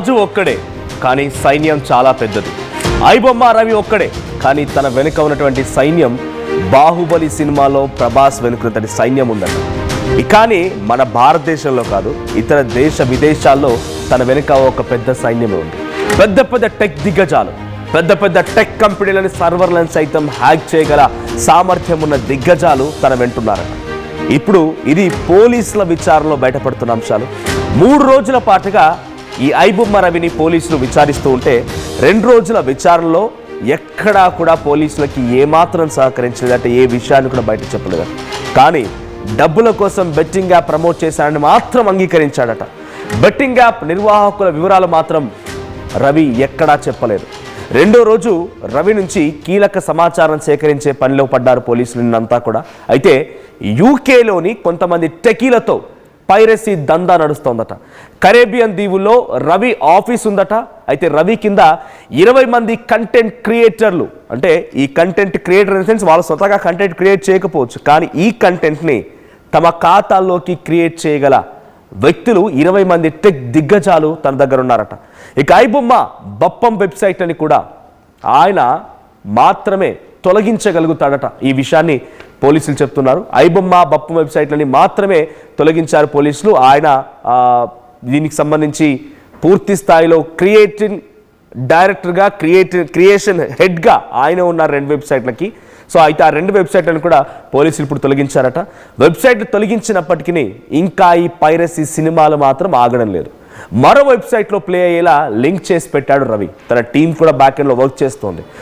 రాజు ఒక్కడే కానీ సైన్యం చాలా పెద్దది. ఐబొమ్మ రవి ఒక్కడే కానీ తన వెనుక ఉన్నటువంటి సైన్యం బాహుబలి సినిమాలో ప్రభాస్ వెనుకటి సైన్యం ఉందట. కానీ మన భారతదేశంలో కాదు, ఇతర దేశ విదేశాల్లో తన వెనుక ఒక పెద్ద సైన్యమే ఉంది. పెద్ద పెద్ద టెక్ దిగ్గజాలు, పెద్ద పెద్ద టెక్ కంపెనీలని సర్వర్లను సైతం హ్యాక్ చేయగల సామర్థ్యం ఉన్న దిగ్గజాలు తన వెంటున్నారట. ఇప్పుడు ఇది పోలీసుల విచారణలో బయటపడుతున్న అంశాలు. 3 రోజుల పాటుగా ఈ ఐబొమ్మ రవిని పోలీసులు విచారిస్తూ ఉంటే 2 రోజుల విచారణలో ఎక్కడా కూడా పోలీసులకి ఏమాత్రం సహకరించలేదట, ఏ విషయాన్ని కూడా బయట చెప్పలేదట. కానీ డబ్బుల కోసం బెట్టింగ్ యాప్ ప్రమోట్ చేశాడని మాత్రం అంగీకరించాడట. బెట్టింగ్ యాప్ నిర్వాహకుల వివరాలు మాత్రం రవి ఎక్కడా చెప్పలేదు. 2వ రోజు రవి నుంచి కీలక సమాచారం సేకరించే పనిలో పడ్డారు పోలీసులు నిన్నంతా కూడా. అయితే యూకేలోని కొంతమంది టెకీలతో పైరసీ దందా నడుస్తోందట. కరేబియన్ దీవుల్లో రవి ఆఫీస్ ఉందట. అయితే రవి కింద 20 మంది కంటెంట్ క్రియేటర్లు, అంటే ఈ కంటెంట్ క్రియేటర్ ఇన్ సెన్స్ వాళ్ళు స్వతహాగా కంటెంట్ క్రియేట్ చేయకపోవచ్చు, కానీ ఈ కంటెంట్ని తమ ఖాతాల్లోకి క్రియేట్ చేయగల వ్యక్తులు 20 మంది టెక్ దిగ్గజాలు తన దగ్గర ఉన్నారట. ఇక ఐబొమ్మ బప్పం వెబ్సైట్ అని కూడా ఆయన మాత్రమే తొలగించగలుగుతాడట. ఈ విషయాన్ని పోలీసులు చెప్తున్నారు. ఐబొమ్మ బప్పం వెబ్సైట్లని మాత్రమే తొలగించారు పోలీసులు. ఆయన దీనికి సంబంధించి పూర్తి స్థాయిలో క్రియేటివ్ డైరెక్టర్గా, క్రియేషన్ హెడ్గా ఆయన ఉన్నారు 2 వెబ్సైట్లకి. సో అయితే ఆ 2 వెబ్సైట్లను కూడా పోలీసులు ఇప్పుడు తొలగించారట. వెబ్సైట్లు తొలగించినప్పటికీ ఇంకా ఈ పైరసీ సినిమాలు మాత్రం ఆగడం లేదు. మరో వెబ్సైట్లో ప్లే అయ్యేలా లింక్ చేసి పెట్టాడు రవి. తన టీం కూడా బ్యాక్ ఎండ్లో వర్క్ చేస్తోంది.